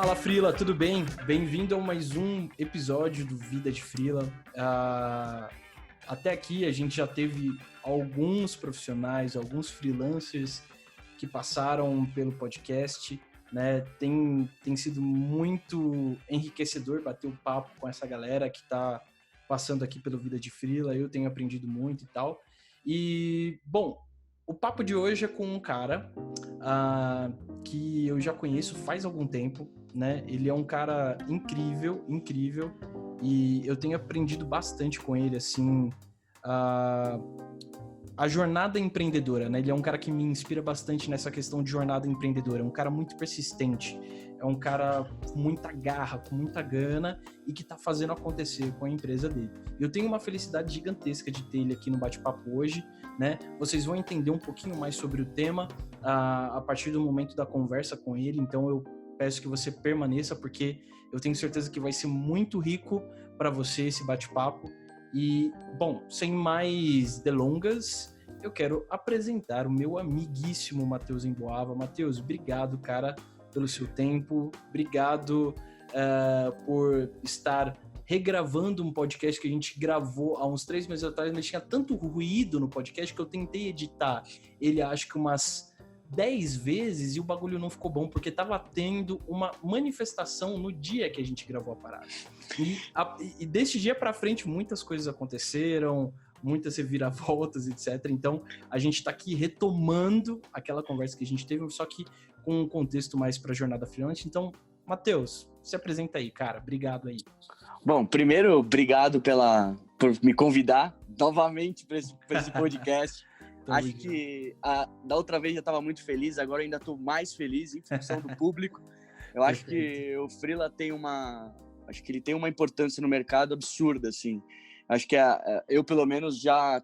Fala, Freela, tudo bem? Bem-vindo a mais um episódio do Vida de Freela. Até aqui a gente já teve alguns profissionais, alguns freelancers que passaram pelo podcast, né? Tem sido muito enriquecedor bater um papo com essa galera que está passando aqui pelo Vida de Freela. Eu tenho aprendido muito e tal. E, bom, o papo de hoje é com um cara que eu já conheço faz algum tempo, né? Ele é um cara incrível, e eu tenho aprendido bastante com ele, assim, a jornada empreendedora, né? Ele é um cara que me inspira bastante nessa questão de jornada empreendedora. É um cara muito persistente, é um cara com muita garra, com muita gana e que tá fazendo acontecer com a empresa dele. Eu tenho uma felicidade gigantesca de ter ele aqui no Bate-Papo hoje, né? Vocês vão entender um pouquinho mais sobre o tema a partir do momento da conversa com ele, então eu peço que você permaneça, porque eu tenho certeza que vai ser muito rico para você esse bate-papo. E, bom, sem mais delongas, eu quero apresentar o meu amiguíssimo Matheus Emboava. Matheus, obrigado, cara, pelo seu tempo. Obrigado por estar regravando um podcast que a gente gravou há uns 3 meses atrás, mas tinha tanto ruído no podcast que eu tentei editar ele, acho que umas 10 vezes, e o bagulho não ficou bom, porque tava tendo uma manifestação no dia que a gente gravou a parada. E desse dia pra frente, muitas coisas aconteceram, muitas reviravoltas, etc. Então, a gente tá aqui retomando aquela conversa que a gente teve, só que com um contexto mais pra jornada freelance. Então, Matheus, se apresenta aí, cara. Obrigado aí. Bom, primeiro, obrigado por me convidar novamente para esse podcast. Acho que da outra vez eu estava muito feliz, agora ainda estou mais feliz em função do público. Eu acho que o Freela tem uma importância no mercado absurda, assim. Acho que eu, pelo menos, já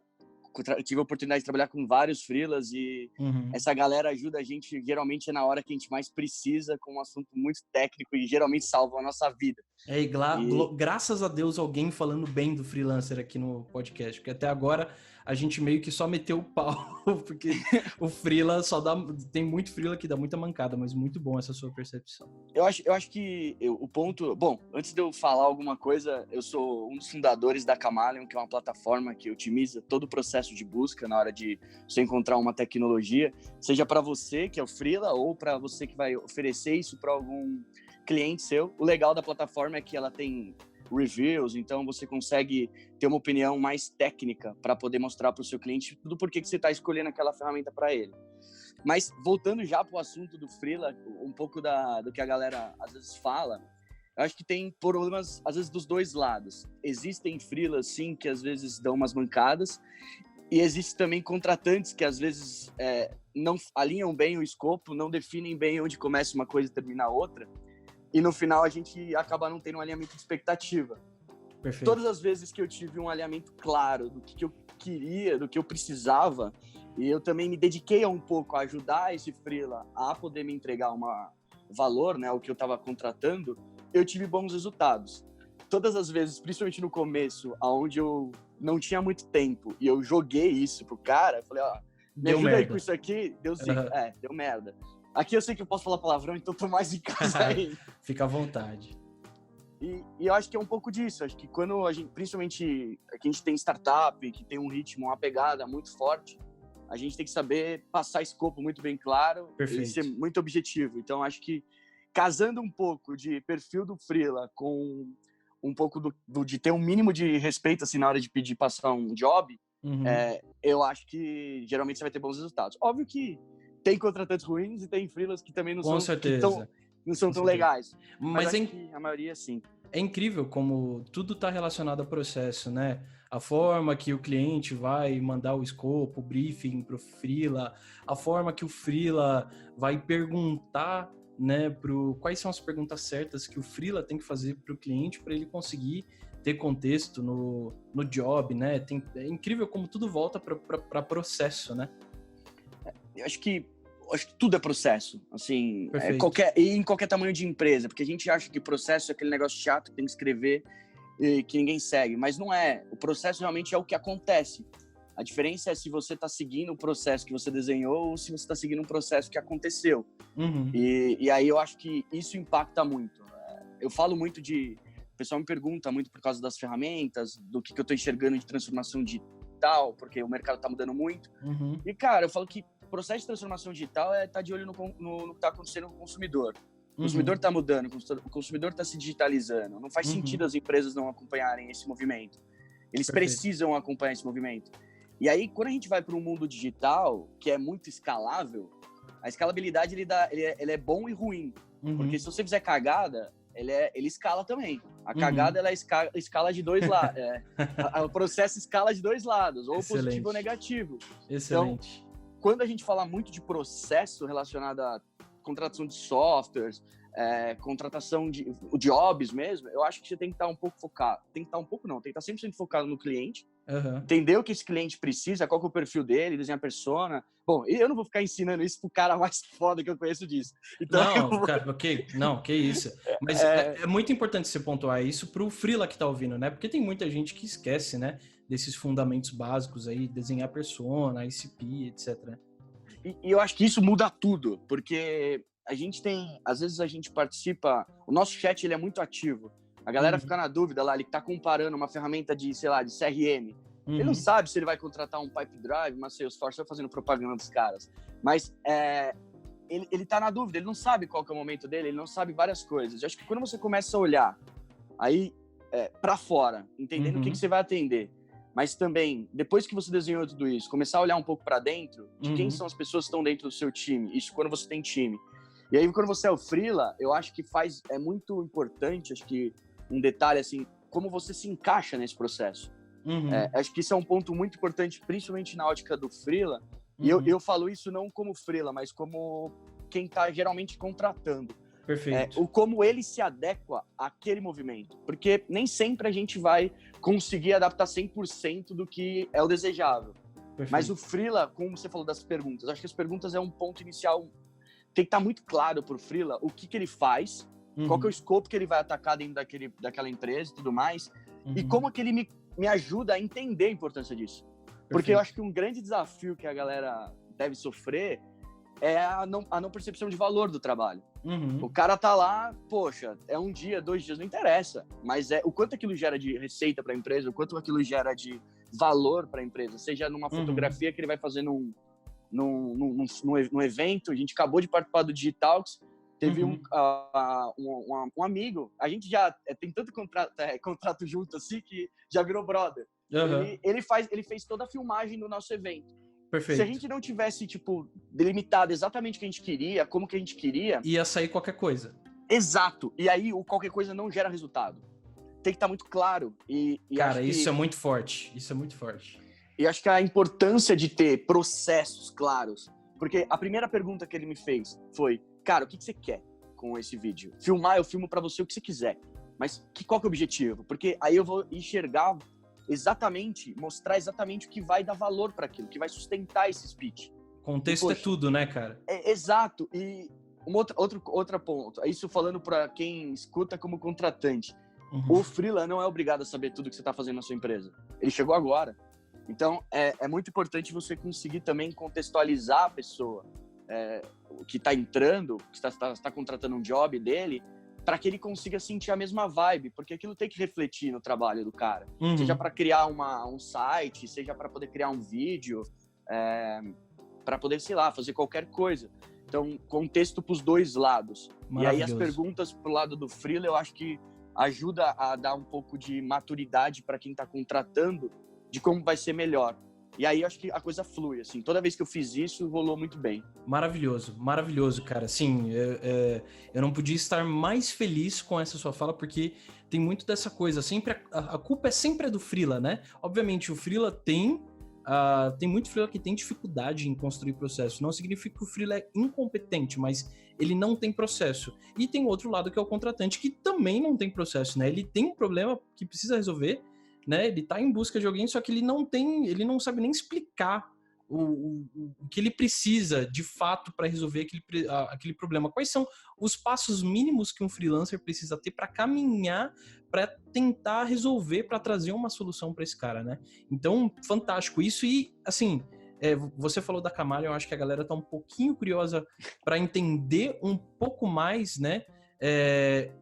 tive a oportunidade de trabalhar com vários freelas e essa galera ajuda a gente, geralmente é na hora que a gente mais precisa, com um assunto muito técnico e geralmente salva a nossa vida. Graças a Deus alguém falando bem do freelancer aqui no podcast, porque até agora a gente meio que só meteu o pau, porque o freela tem muito freela que dá muita mancada, mas muito bom essa sua percepção. Eu acho que o ponto... Bom, antes de eu falar alguma coisa, eu sou um dos fundadores da Chameleon, que é uma plataforma que otimiza todo o processo de busca na hora de você encontrar uma tecnologia, seja para você, que é o freela, ou para você que vai oferecer isso para algum cliente seu. O legal da plataforma é que ela tem reviews, então você consegue ter uma opinião mais técnica para poder mostrar para o seu cliente tudo por que você está escolhendo aquela ferramenta para ele. Mas voltando já para o assunto do freela, um pouco do que a galera às vezes fala, eu acho que tem problemas às vezes dos dois lados. Existem freelas sim que às vezes dão umas mancadas, e existem também contratantes que às vezes não alinham bem o escopo, não definem bem onde começa uma coisa e termina a outra. E no final a gente acaba não tendo um alinhamento de expectativa. Perfeito. Todas as vezes que eu tive um alinhamento claro do que eu queria, do que eu precisava, e eu também me dediquei um pouco a ajudar esse freela a poder me entregar um valor, né, o que eu estava contratando, eu tive bons resultados. Todas as vezes, principalmente no começo, onde eu não tinha muito tempo, e eu joguei isso pro cara, falei, me ajuda aí com isso aqui, deu zica. Deu merda. Aqui eu sei que eu posso falar palavrão, então tô mais em casa aí. Fica à vontade. E eu acho que é um pouco disso. Acho que quando a gente, principalmente que a gente tem startup, que tem um ritmo, uma pegada muito forte, a gente tem que saber passar escopo muito bem claro. Perfeito. E ser muito objetivo. Então acho que casando um pouco de perfil do freela com um pouco de ter um mínimo de respeito assim na hora de pedir passar um job, eu acho que geralmente você vai ter bons resultados. Óbvio que tem contratantes ruins e tem freelas que também não são tão legais. Mas acho que a maioria, sim. É incrível como tudo está relacionado ao processo, né? A forma que o cliente vai mandar o escopo, o briefing para o freela, a forma que o freela vai perguntar, né, quais são as perguntas certas que o freela tem que fazer para o cliente para ele conseguir ter contexto no job, né? É incrível como tudo volta para processo, né? Eu acho que tudo é processo, assim, em qualquer tamanho de empresa, porque a gente acha que processo é aquele negócio chato que tem que escrever e que ninguém segue, mas não é. O processo realmente é o que acontece. A diferença é se você está seguindo o processo que você desenhou ou se você está seguindo um processo que aconteceu. Uhum. E aí eu acho que isso impacta muito. Eu falo muito o pessoal me pergunta muito por causa das ferramentas, do que eu estou enxergando de transformação digital, porque o mercado está mudando muito. Uhum. E, cara, eu falo que o processo de transformação digital é estar de olho no que está acontecendo com o consumidor. O consumidor está mudando, o consumidor está se digitalizando. Não faz sentido as empresas não acompanharem esse movimento. Eles precisam acompanhar esse movimento. E aí, quando a gente vai para um mundo digital, que é muito escalável, a escalabilidade ele é bom e ruim. Porque se você fizer cagada, ele escala também. A cagada, ela escala de dois lados. O processo escala de dois lados, ou positivo ou negativo. Excelente. Então, quando a gente fala muito de processo relacionado à contratação de softwares, contratação de jobs mesmo, eu acho que você tem que estar um pouco focado. Tem que estar um pouco não, tem que estar 100% focado no cliente, entender o que esse cliente precisa, qual que é o perfil dele, desenhar a persona. Bom, eu não vou ficar ensinando isso pro cara mais foda que eu conheço disso. Então, cara, que isso. Mas é muito importante você pontuar isso pro freela que tá ouvindo, né? Porque tem muita gente que esquece, né? Desses fundamentos básicos aí, desenhar persona, ICP, etc. E eu acho que isso muda tudo, porque às vezes a gente participa, o nosso chat ele é muito ativo. A galera fica na dúvida lá, ele tá comparando uma ferramenta de, sei lá, de CRM. Ele não sabe se ele vai contratar um Pipedrive, uma Salesforce, fazendo propaganda dos caras. Mas ele tá na dúvida, ele não sabe qual que é o momento dele, ele não sabe várias coisas. Eu acho que quando você começa a olhar aí para fora, entendendo o que você vai atender, mas também, depois que você desenhou tudo isso, começar a olhar um pouco para dentro de quem são as pessoas que estão dentro do seu time, isso quando você tem time. E aí, quando você é o freela, eu acho que é muito importante, acho que um detalhe, assim, como você se encaixa nesse processo. Acho que isso é um ponto muito importante, principalmente na ótica do freela. E eu falo isso não como freela, mas como quem está geralmente contratando. Perfeito. Como ele se adequa àquele movimento. Porque nem sempre a gente vai conseguir adaptar 100% do que é o desejável. Perfeito. Mas o freela, como você falou das perguntas, acho que as perguntas é um ponto inicial. Tem que estar muito claro para o freela o que ele faz, qual que é o escopo que ele vai atacar dentro daquela empresa e tudo mais, e como que ele me ajuda a entender a importância disso. Perfeito. Porque eu acho que um grande desafio que a galera deve sofrer é a não percepção de valor do trabalho. O cara tá lá, poxa, é um dia, 2 dias, não interessa, mas o quanto aquilo gera de receita para a empresa, o quanto aquilo gera de valor para a empresa, seja numa fotografia que ele vai fazer num evento. A gente acabou de participar do Digitalks, teve um amigo, a gente já tem tanto contrato junto assim que já virou brother. Ele fez toda a filmagem do nosso evento. Perfeito. Se a gente não tivesse, delimitado exatamente o que a gente queria, como que a gente queria... Ia sair qualquer coisa. Exato. E aí, qualquer coisa não gera resultado. Tem que estar muito claro. Cara, isso é muito forte. Isso é muito forte. E acho que a importância de ter processos claros. Porque a primeira pergunta que ele me fez foi, cara, o que você quer com esse vídeo? Filmar, eu filmo pra você o que você quiser. Mas qual que é o objetivo? Porque aí eu vou enxergar mostrar exatamente o que vai dar valor para aquilo, que vai sustentar esse speech. Contexto é tudo, né, cara? Exato. E outro ponto, isso falando para quem escuta como contratante. O freela não é obrigado a saber tudo que você está fazendo na sua empresa. Ele chegou agora. Então, é muito importante você conseguir também contextualizar a pessoa que está entrando, que está contratando um job dele, para que ele consiga sentir a mesma vibe, porque aquilo tem que refletir no trabalho do cara. Seja para criar um site, seja para poder criar um vídeo, para poder, sei lá, fazer qualquer coisa. Então, contexto para os dois lados. E aí as perguntas pro lado do freela, eu acho que ajuda a dar um pouco de maturidade para quem está contratando, de como vai ser melhor. E aí, acho que a coisa flui, assim. Toda vez que eu fiz isso, rolou muito bem. Maravilhoso, maravilhoso, cara. Sim, eu não podia estar mais feliz com essa sua fala, porque tem muito dessa coisa. Sempre a culpa é sempre do freela, né? Obviamente, o freela tem muito freela que tem dificuldade em construir processo. Não significa que o freela é incompetente, mas ele não tem processo. E tem outro lado, que é o contratante, que também não tem processo, né? Ele tem um problema que precisa resolver, né? Ele tá em busca de alguém, só que ele não sabe nem explicar o que ele precisa, de fato, para resolver aquele problema. Quais são os passos mínimos que um freelancer precisa ter para caminhar, para tentar resolver, para trazer uma solução para esse cara, né? Então, fantástico isso. E, assim, você falou da Camalion, eu acho que a galera tá um pouquinho curiosa para entender um pouco mais, né?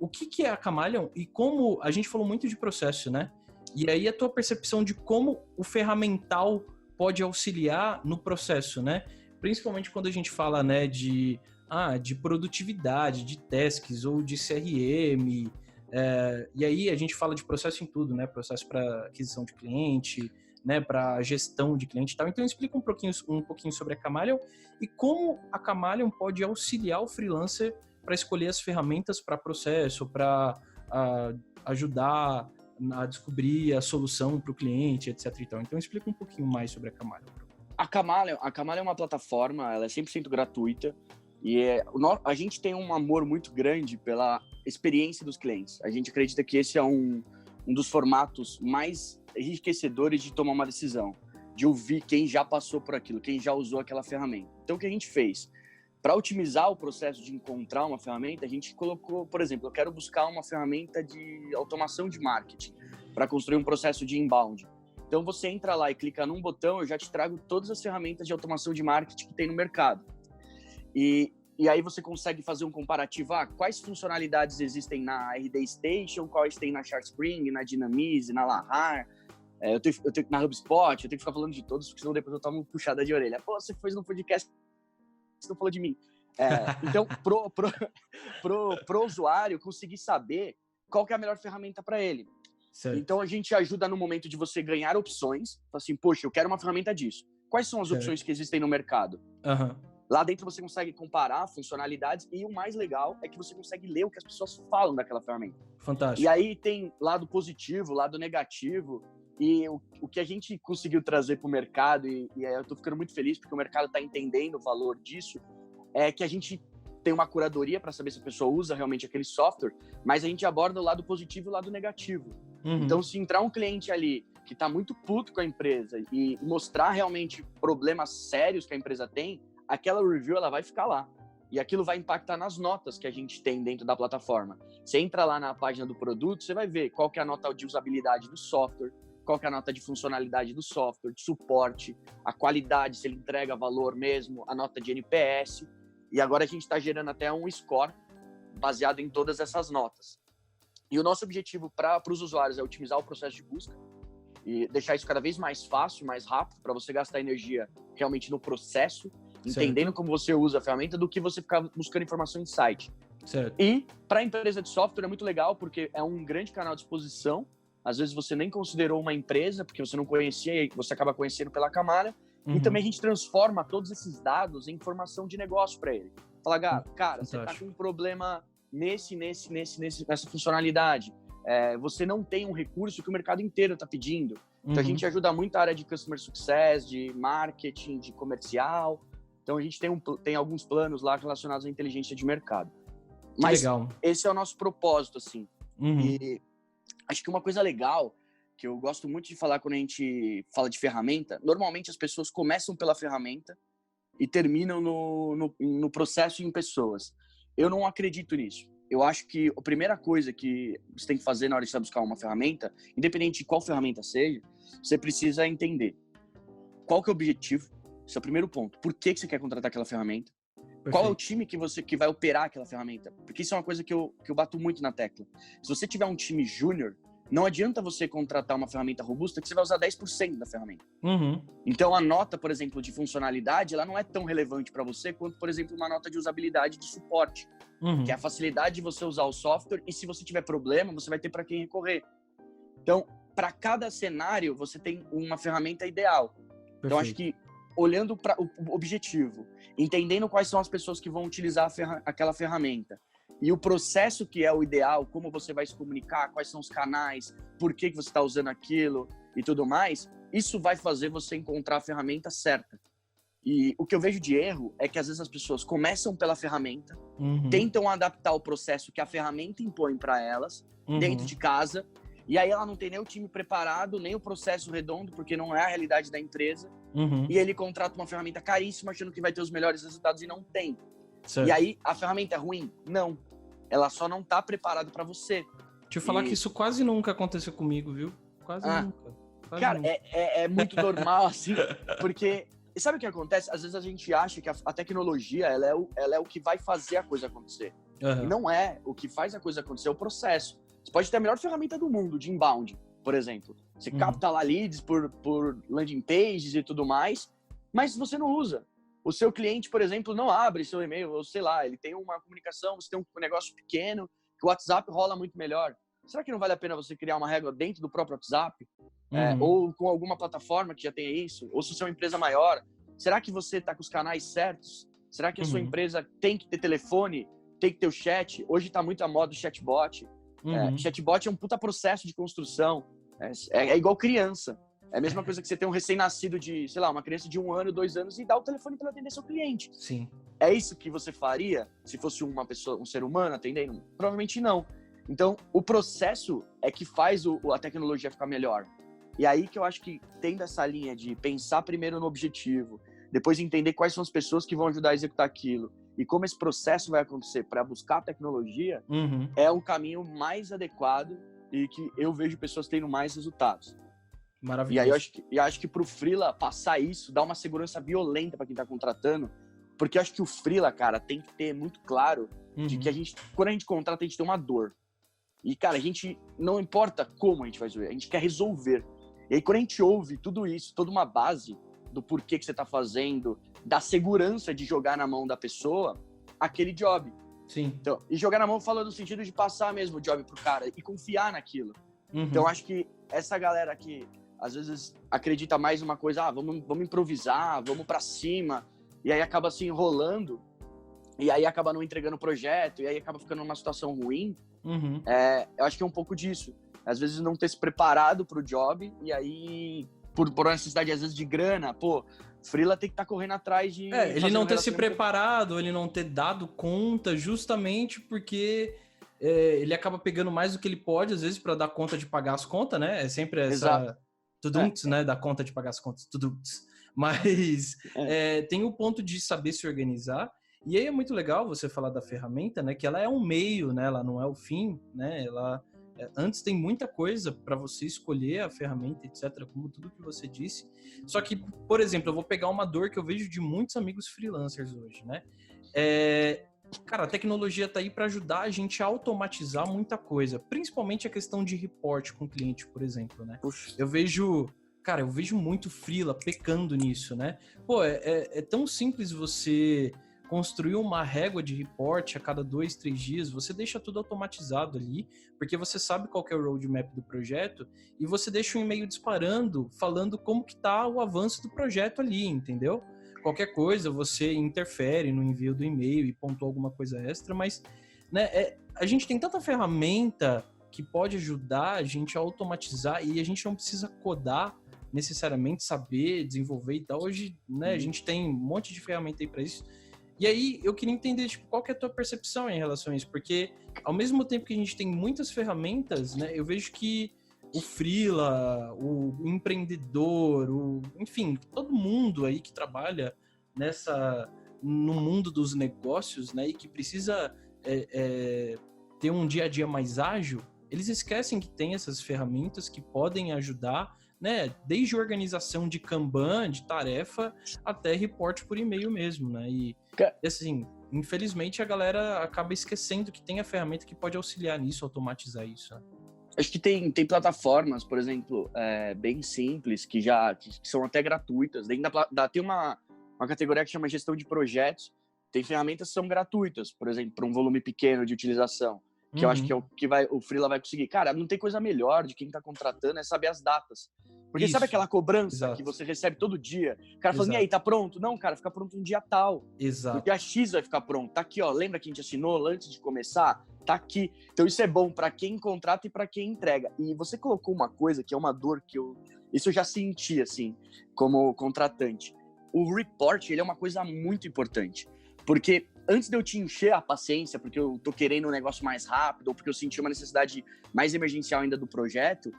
O que é a Camalion e como... A gente falou muito de processo, né? E aí a tua percepção de como o ferramental pode auxiliar no processo, né? Principalmente quando a gente fala, né, de produtividade, de tasks ou de CRM. E aí a gente fala de processo em tudo, né? Processo para aquisição de cliente, né? Para gestão de cliente e tal. Então explica um pouquinho sobre a Camalion e como a Camalion pode auxiliar o freelancer para escolher as ferramentas para processo, para ajudar a descobrir a solução para o cliente, etc. Então explica um pouquinho mais sobre a Camalion. A Camalion é uma plataforma, ela é 100% gratuita e a gente tem um amor muito grande pela experiência dos clientes. A gente acredita que esse é um dos formatos mais enriquecedores de tomar uma decisão, de ouvir quem já passou por aquilo, quem já usou aquela ferramenta. Então, o que a gente fez? Para otimizar o processo de encontrar uma ferramenta, a gente colocou, por exemplo, eu quero buscar uma ferramenta de automação de marketing para construir um processo de inbound. Então, você entra lá e clica num botão, eu já te trago todas as ferramentas de automação de marketing que tem no mercado. E aí você consegue fazer um comparativo, quais funcionalidades existem na RD Station, quais tem na SharkSpring, na Dynamize, na Lahar, eu tenho na HubSpot, eu tenho que ficar falando de todos, porque senão depois eu tomo puxada de orelha. Pô, você fez no podcast, você não falou de mim. Então, pro usuário conseguir saber qual que é a melhor ferramenta para ele. Certo. Então, a gente ajuda no momento de você ganhar opções. Assim, poxa, eu quero uma ferramenta disso. Quais são as opções que existem no mercado? Lá dentro você consegue comparar funcionalidades e o mais legal é que você consegue ler o que as pessoas falam daquela ferramenta. Fantástico. E aí tem lado positivo, lado negativo. E o que a gente conseguiu trazer para o mercado, e eu estou ficando muito feliz porque o mercado está entendendo o valor disso, é que a gente tem uma curadoria para saber se a pessoa usa realmente aquele software, mas a gente aborda o lado positivo e o lado negativo. Então, se entrar um cliente ali que está muito puto com a empresa e mostrar realmente problemas sérios que a empresa tem, aquela review ela vai ficar lá. E aquilo vai impactar nas notas que a gente tem dentro da plataforma. Você entra lá na página do produto, você vai ver qual que é a nota de usabilidade do software, qual que é a nota de funcionalidade do software, de suporte, a qualidade, se ele entrega valor mesmo, a nota de NPS. E agora a gente está gerando até um score baseado em todas essas notas. E o nosso objetivo para os usuários é otimizar o processo de busca e deixar isso cada vez mais fácil, mais rápido, para você gastar energia realmente no processo, entendendo como você usa a ferramenta, do que você ficar buscando informação em site. Certo. E para a empresa de software é muito legal, porque é um grande canal de exposição. Às vezes você nem considerou uma empresa, porque você não conhecia e você acaba conhecendo pela Camalion. E também a gente transforma todos esses dados em informação de negócio para ele. Fala, cara, você está com um problema nessa funcionalidade. Você não tem um recurso que o mercado inteiro está pedindo. Então a gente ajuda muito a área de Customer Success, de marketing, de comercial. Então a gente tem alguns planos lá relacionados à inteligência de mercado. Mas legal. Esse é o nosso propósito, assim. E acho que uma coisa legal, que eu gosto muito de falar quando a gente fala de ferramenta, normalmente as pessoas começam pela ferramenta e terminam no processo em pessoas. Eu não acredito nisso. Eu acho que a primeira coisa que você tem que fazer na hora de você buscar uma ferramenta, independente de qual ferramenta seja, você precisa entender qual que é o objetivo. Esse é o primeiro ponto. Por que você quer contratar aquela ferramenta? Perfeito. Qual é o time que vai operar aquela ferramenta? Porque isso é uma coisa que eu bato muito na tecla. Se você tiver um time júnior, não adianta você contratar uma ferramenta robusta que você vai usar 10% da ferramenta. Então, a nota, por exemplo, de funcionalidade, ela não é tão relevante para você quanto, por exemplo, uma nota de usabilidade de suporte, que é a facilidade de você usar o software e se você tiver problema, você vai ter para quem recorrer. Então, para cada cenário, você tem uma ferramenta ideal. Perfeito. Então, acho que olhando para o objetivo, entendendo quais são as pessoas que vão utilizar aquela ferramenta, e o processo que é o ideal, como você vai se comunicar, quais são os canais, por que você está usando aquilo e tudo mais, isso vai fazer você encontrar a ferramenta certa. E o que eu vejo de erro é que às vezes as pessoas começam pela ferramenta, tentam adaptar o processo que a ferramenta impõe para elas, dentro de casa, E aí ela não tem nem o time preparado, nem o processo redondo, porque não é a realidade da empresa. E ele contrata uma ferramenta caríssima, achando que vai ter os melhores resultados e não tem. Certo. E aí, a ferramenta é ruim? Não. Ela só não tá preparada para você. Deixa eu falar que isso quase nunca aconteceu comigo, viu? Quase nunca. Cara, é muito normal, assim, porque... E sabe o que acontece? Às vezes a gente acha que a tecnologia, ela é o que vai fazer a coisa acontecer. E não é. O que faz a coisa acontecer é o processo. Você pode ter a melhor ferramenta do mundo, de inbound, por exemplo. Você capta lá leads por landing pages e tudo mais, mas você não usa. O seu cliente, por exemplo, não abre seu e-mail, ou sei lá, ele tem uma comunicação, você tem um negócio pequeno, que o WhatsApp rola muito melhor. Será que não vale a pena você criar uma régua dentro do próprio WhatsApp? Ou com alguma plataforma que já tenha isso? Ou se você é uma empresa maior, será que você está com os canais certos? Será que a sua empresa tem que ter telefone? Tem que ter o chat? Hoje está muito à moda o chatbot. Chatbot é um puta processo de construção. É igual criança. É a mesma coisa que você tem um recém-nascido de, sei lá, uma criança de 1 ano, 2 anos e dá o telefone para atender seu cliente. Sim. É isso que você faria se fosse uma pessoa, um ser humano atendendo? Provavelmente não. Então, o processo é que faz a tecnologia ficar melhor. E aí que eu acho que tendo essa linha de pensar primeiro no objetivo, depois entender quais são as pessoas que vão ajudar a executar aquilo e como esse processo vai acontecer para buscar a tecnologia, é um caminho mais adequado e que eu vejo pessoas tendo mais resultados. Maravilhoso. E aí eu acho que pro freela passar isso, dá uma segurança violenta para quem tá contratando, porque eu acho que o freela, cara, tem que ter muito claro de que quando a gente contrata, a gente tem uma dor. E, cara, a gente não importa como a gente vai resolver, a gente quer resolver. E aí, quando a gente ouve tudo isso, toda uma base do porquê que você tá fazendo, da segurança de jogar na mão da pessoa, aquele job. Sim. Então, e jogar na mão falando no sentido de passar mesmo o job pro cara e confiar naquilo. Então, acho que essa galera que às vezes acredita mais numa coisa, vamos improvisar, vamos pra cima, e aí acaba se enrolando, e aí acaba não entregando o projeto, e aí acaba ficando numa situação ruim, eu acho que é um pouco disso. Às vezes não ter se preparado pro job, e aí, por necessidade, às vezes, de grana, freela tem que estar correndo atrás de... ele não ter se preparado, ele não ter dado conta, justamente porque ele acaba pegando mais do que ele pode, às vezes, para dar conta de pagar as contas, né? É sempre essa... Tudunts, né? Da conta de pagar as contas, tudunts. Mas tem o ponto de saber se organizar. E aí é muito legal você falar da ferramenta, né? Que ela é um meio, né? Ela não é o fim, né? Antes tem muita coisa para você escolher a ferramenta, etc., como tudo que você disse. Só que, por exemplo, eu vou pegar uma dor que eu vejo de muitos amigos freelancers hoje, né? Cara, a tecnologia tá aí para ajudar a gente a automatizar muita coisa, principalmente a questão de report com o cliente, por exemplo, né? Puxa. Eu vejo muito freela pecando nisso, né? É tão simples você construir uma régua de report a cada 2, 3 dias, você deixa tudo automatizado ali, porque você sabe qual que é o roadmap do projeto e você deixa um e-mail disparando, falando como que tá o avanço do projeto ali, entendeu? Qualquer coisa, você interfere no envio do e-mail e pontua alguma coisa extra, mas né, a gente tem tanta ferramenta que pode ajudar a gente a automatizar e a gente não precisa codar necessariamente, saber, desenvolver e tal. Hoje, né, a gente tem um monte de ferramenta aí para isso. E aí, eu queria entender, qual que é a tua percepção em relação a isso? Porque, ao mesmo tempo que a gente tem muitas ferramentas, né, eu vejo que o freela, o empreendedor, enfim, todo mundo aí que trabalha no mundo dos negócios, né, e que precisa ter um dia a dia mais ágil, eles esquecem que tem essas ferramentas que podem ajudar, né, desde organização de Kanban, de tarefa, até report por e-mail mesmo, né, e assim, infelizmente a galera acaba esquecendo que tem a ferramenta que pode auxiliar nisso, automatizar isso, né? Acho que tem plataformas, por exemplo, bem simples, que são até gratuitas. Tem uma categoria que chama gestão de projetos. Tem ferramentas que são gratuitas, por exemplo, para um volume pequeno de utilização, que eu acho que é o que o freela vai conseguir. Cara, não tem coisa melhor de quem está contratando é saber as datas. Porque sabe aquela cobrança que você recebe todo dia? O cara falando, e aí, tá pronto? Não, cara, fica pronto um dia tal. Exato. O dia X vai ficar pronto. Tá aqui, ó. Lembra que a gente assinou antes de começar? Tá aqui. Então isso é bom para quem contrata e para quem entrega. E você colocou uma coisa que é uma dor que isso eu já senti, assim, como contratante. O report, ele é uma coisa muito importante. Porque antes de eu te encher a paciência, porque eu tô querendo um negócio mais rápido, ou porque eu senti uma necessidade mais emergencial ainda do projeto,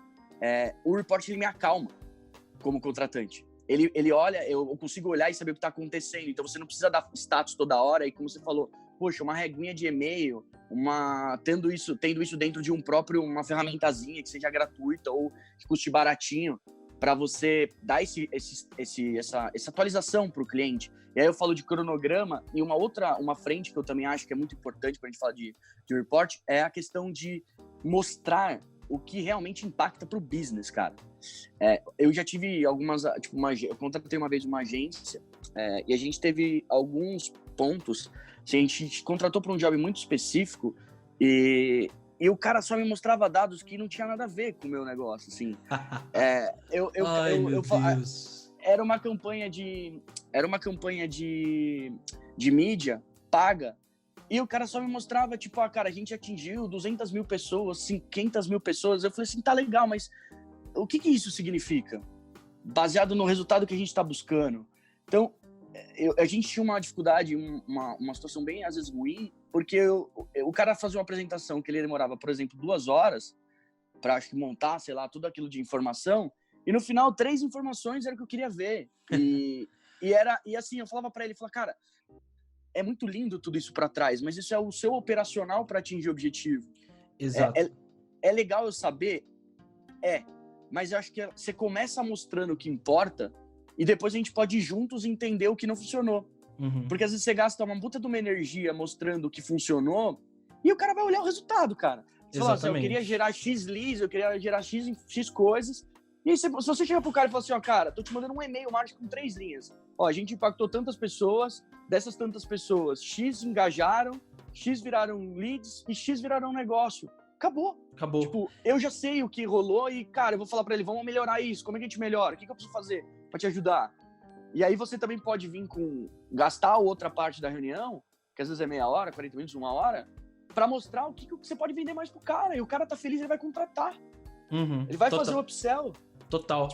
o report ele me acalma como contratante. Ele olha, eu consigo olhar e saber o que está acontecendo. Então você não precisa dar status toda hora. E como você falou, poxa, uma reguinha de e-mail, tendo isso dentro de uma ferramentazinha que seja gratuita ou que custe baratinho, para você dar essa atualização para o cliente. E aí eu falo de cronograma, e uma frente que eu também acho que é muito importante para a gente falar de report é a questão de mostrar o que realmente impacta para o business, cara. Eu já tive algumas, eu contratei uma vez uma agência, e a gente teve alguns pontos, a gente contratou para um job muito específico, e o cara só me mostrava dados que não tinha nada a ver com o meu negócio, assim. Ai, meu Deus. Era uma campanha de mídia paga, e o cara só me mostrava, tipo, cara, a gente atingiu 200 mil pessoas, 500 mil pessoas. Eu falei assim, tá legal, mas o que isso significa? Baseado no resultado que a gente está buscando. Então, a gente tinha uma dificuldade, uma situação bem, às vezes, ruim, porque o cara fazia uma apresentação que ele demorava, por exemplo, 2 horas para, acho que, montar, sei lá, tudo aquilo de informação, e no final, 3 informações era o que eu queria ver. E assim, eu falava para ele, cara, é muito lindo tudo isso para trás, mas isso é o seu operacional para atingir o objetivo. Exato. É legal eu saber? Mas eu acho que você começa mostrando o que importa e depois a gente pode ir juntos entender o que não funcionou. Uhum. Porque às vezes você gasta uma puta de uma energia mostrando o que funcionou e o cara vai olhar o resultado, cara. Você fala assim, eu queria gerar X leads, eu queria gerar X coisas. E aí, se você chega pro cara e fala assim, cara, tô te mandando um e-mail marketing com 3 linhas. A gente impactou tantas pessoas, dessas tantas pessoas, X engajaram, X viraram leads e X viraram negócio. Acabou. Tipo, eu já sei o que rolou e, cara, eu vou falar pra ele, vamos melhorar isso, como é que a gente melhora? O que eu preciso fazer pra te ajudar? E aí você também pode vir gastar a outra parte da reunião, que às vezes é meia hora, 40 minutos, 1 hora, pra mostrar o que você pode vender mais pro cara. E o cara tá feliz, ele vai contratar. Uhum. Ele vai fazer o upsell. Total.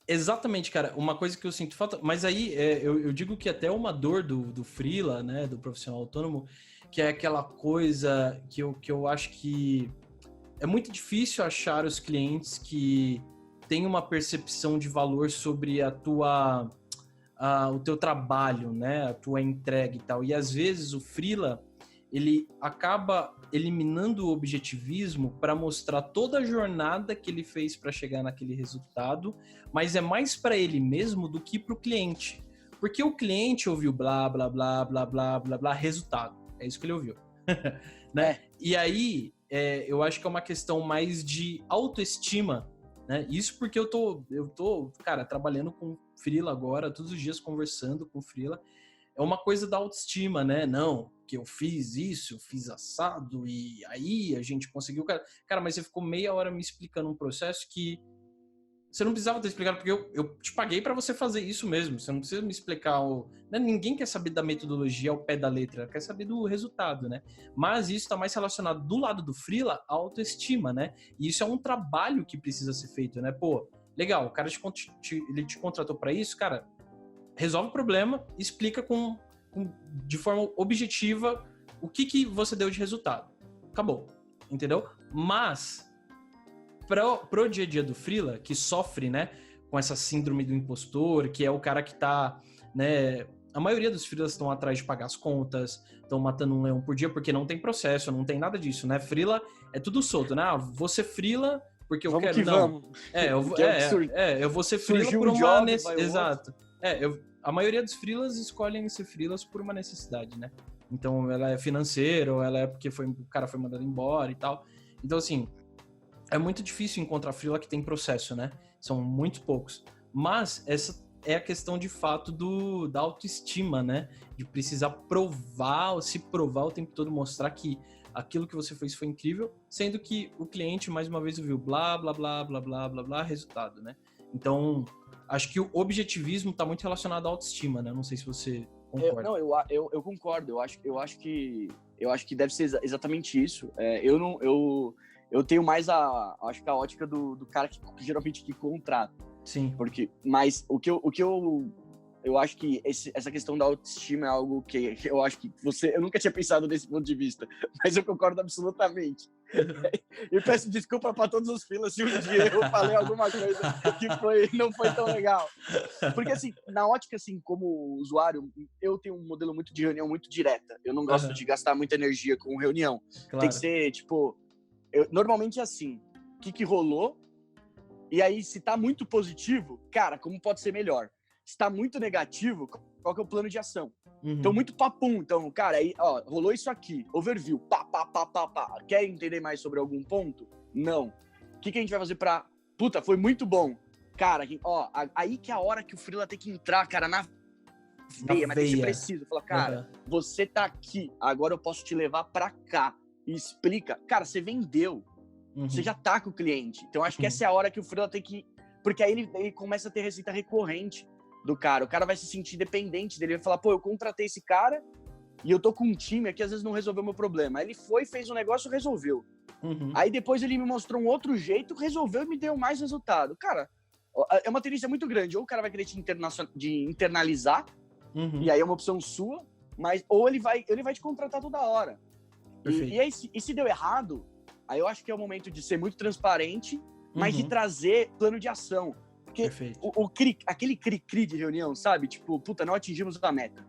Exatamente, cara. Uma coisa que eu sinto falta... Mas aí, eu digo que até uma dor do freela, né? Do profissional autônomo, que é aquela coisa que eu acho que é muito difícil achar os clientes que têm uma percepção de valor sobre o teu trabalho, né? A tua entrega e tal. E às vezes o freela, ele acaba eliminando o objetivismo para mostrar toda a jornada que ele fez para chegar naquele resultado, mas é mais para ele mesmo do que para o cliente. Porque o cliente ouviu blá, blá, blá, blá, blá, blá, blá, resultado. É isso que ele ouviu. Né? E aí, eu acho que é uma questão mais de autoestima, né? Isso porque eu tô, cara, trabalhando com freela agora, todos os dias conversando com freela. É uma coisa da autoestima, né? Não, que eu fiz isso, eu fiz assado, e aí a gente conseguiu... Cara, mas você ficou meia hora me explicando um processo que você não precisava ter explicado, porque eu te paguei para você fazer isso mesmo. Você não precisa me explicar né? Ninguém quer saber da metodologia ao pé da letra, quer saber do resultado, né? Mas isso está mais relacionado do lado do freela à autoestima, né? E isso é um trabalho que precisa ser feito, né? Pô, legal, o cara ele te contratou para isso, cara... Resolve o problema, explica de forma objetiva o que você deu de resultado. Acabou, entendeu? Mas, pro dia a dia do freela, que sofre, né, com essa síndrome do impostor, que é o cara que tá, né... A maioria dos freelas estão atrás de pagar as contas, estão matando um leão por dia, porque não tem processo, não tem nada disso, né? Freela é tudo solto, né? você freela porque eu vamos quero... Que não. vamos. Eu vou ser freela por uma... Exato. A maioria dos freelas escolhem ser freelas por uma necessidade, né? Então, ela é financeira, ou ela é porque o cara foi mandado embora e tal. Então, assim, é muito difícil encontrar freela que tem processo, né? São muito poucos. Mas essa é a questão, de fato, da autoestima, né? De precisar se provar o tempo todo, mostrar que aquilo que você fez foi incrível, sendo que o cliente, mais uma vez, ouviu blá, blá, blá, blá, blá, blá, blá, resultado, né? Então... Acho que o objetivismo está muito relacionado à autoestima, né? Não sei se você concorda. Eu concordo. Eu acho que deve ser exatamente isso. Eu tenho mais acho que a ótica do cara que geralmente que contrata. Sim. Mas o que eu eu acho que essa questão da autoestima é algo que eu acho que eu nunca tinha pensado desse ponto de vista, mas eu concordo absolutamente. Eu peço desculpa para todos os filas se um dia eu falei alguma coisa que não foi tão legal. Porque, assim, na ótica, assim, como usuário, eu tenho um modelo muito de reunião muito direta. Eu não gosto de gastar muita energia com reunião. Claro. Tem que ser, tipo... normalmente é assim, o que rolou? E aí, se tá muito positivo, cara, como pode ser melhor? Se tá muito negativo, qual que é o plano de ação? Então, muito papum. Então, cara, aí, ó, rolou isso aqui. Overview. Pá. Quer entender mais sobre algum ponto? Não. O que a gente vai fazer pra... Puta, foi muito bom. Cara, ó, aí que é a hora que o freela tem que entrar, cara, na veia, mas tem que ser preciso. Fala, cara, você tá aqui, agora eu posso te levar pra cá. E explica. Cara, você vendeu. Você já tá com o cliente. Então, acho que essa é a hora que o freela tem que... Porque aí ele começa a ter receita recorrente do cara. O cara vai se sentir dependente dele. Vai falar, pô, eu contratei esse cara e eu tô com um time aqui, às vezes não resolveu o meu problema. Aí ele foi, fez um negócio, resolveu. Aí depois ele me mostrou um outro jeito, resolveu e me deu mais resultado. Cara, é uma tendência muito grande. Ou o cara vai querer te internalizar, e aí é uma opção sua, mas ou ele vai te contratar toda hora. E aí, se deu errado, aí eu acho que é o momento de ser muito transparente, mas de trazer plano de ação. Porque aquele cri-cri de reunião, sabe? Tipo, puta, não atingimos a meta.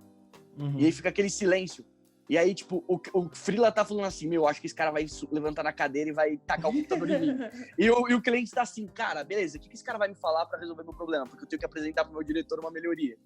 E aí fica aquele silêncio. E aí, tipo, o freela tá falando assim, acho que esse cara vai levantar na cadeira e vai tacar o computador em mim. E o cliente tá assim, cara, beleza, o que esse cara vai me falar pra resolver meu problema? Porque eu tenho que apresentar pro meu diretor uma melhoria.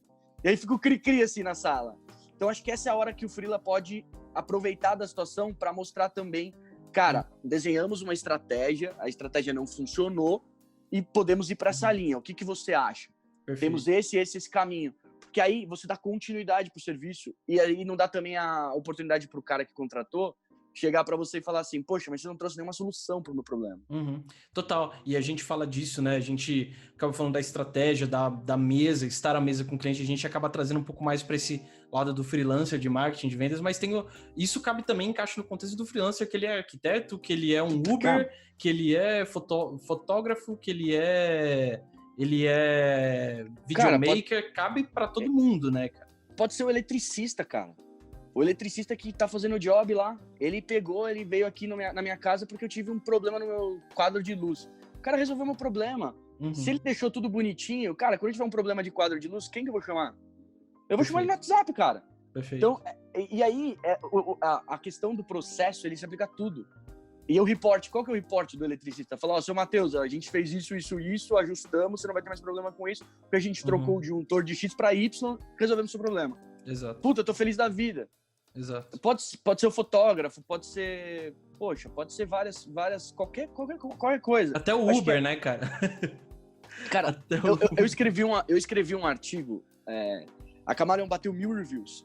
E aí fica o cri-cri assim na sala. Então acho que essa é a hora que o freela pode aproveitar da situação pra mostrar também, cara, desenhamos uma estratégia, a estratégia não funcionou e podemos ir pra essa linha. O que você acha? Temos esse caminho. Porque aí você dá continuidade pro serviço e aí não dá também a oportunidade pro cara que contratou chegar para você e falar assim, poxa, mas você não trouxe nenhuma solução pro meu problema. Total. E a gente fala disso, né? A gente acaba falando da estratégia, da mesa, estar à mesa com o cliente, a gente acaba trazendo um pouco mais para esse lado do freelancer de marketing, de vendas, mas isso cabe também, encaixa no contexto do freelancer, que ele é arquiteto, que ele é um Uber, que ele é fotógrafo, que ele é videomaker, cabe para todo mundo, né, cara? Pode ser o eletricista, cara. O eletricista que tá fazendo o job lá, ele veio aqui na minha casa porque eu tive um problema no meu quadro de luz. O cara resolveu meu problema. Se ele deixou tudo bonitinho, cara, quando tiver um problema de quadro de luz, quem que eu vou chamar? Eu vou chamar ele no WhatsApp, cara. Então, e aí, a questão do processo, ele se aplica a tudo. E o report, qual que é o report do eletricista? Falar, seu Matheus, a gente fez isso, ajustamos, você não vai ter mais problema com isso, porque a gente trocou o disjuntor de X para Y, resolvemos o seu problema. Exato. Puta, eu tô feliz da vida. Exato. Pode ser o fotógrafo, pode ser várias qualquer coisa. Até o Uber, né, cara? Cara, eu escrevi um artigo, a Camaleon bateu 1000 reviews.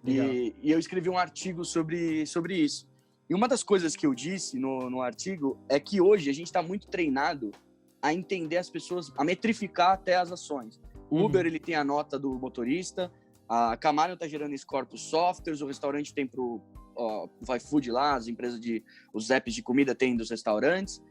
E eu escrevi um artigo sobre isso. E uma das coisas que eu disse no artigo é que hoje a gente está muito treinado a entender as pessoas, a metrificar até as ações. O Uber, ele tem a nota do motorista, a Camaleon está gerando score para os softwares, o restaurante tem o iFood lá, as empresas os apps de comida tem dos restaurantes.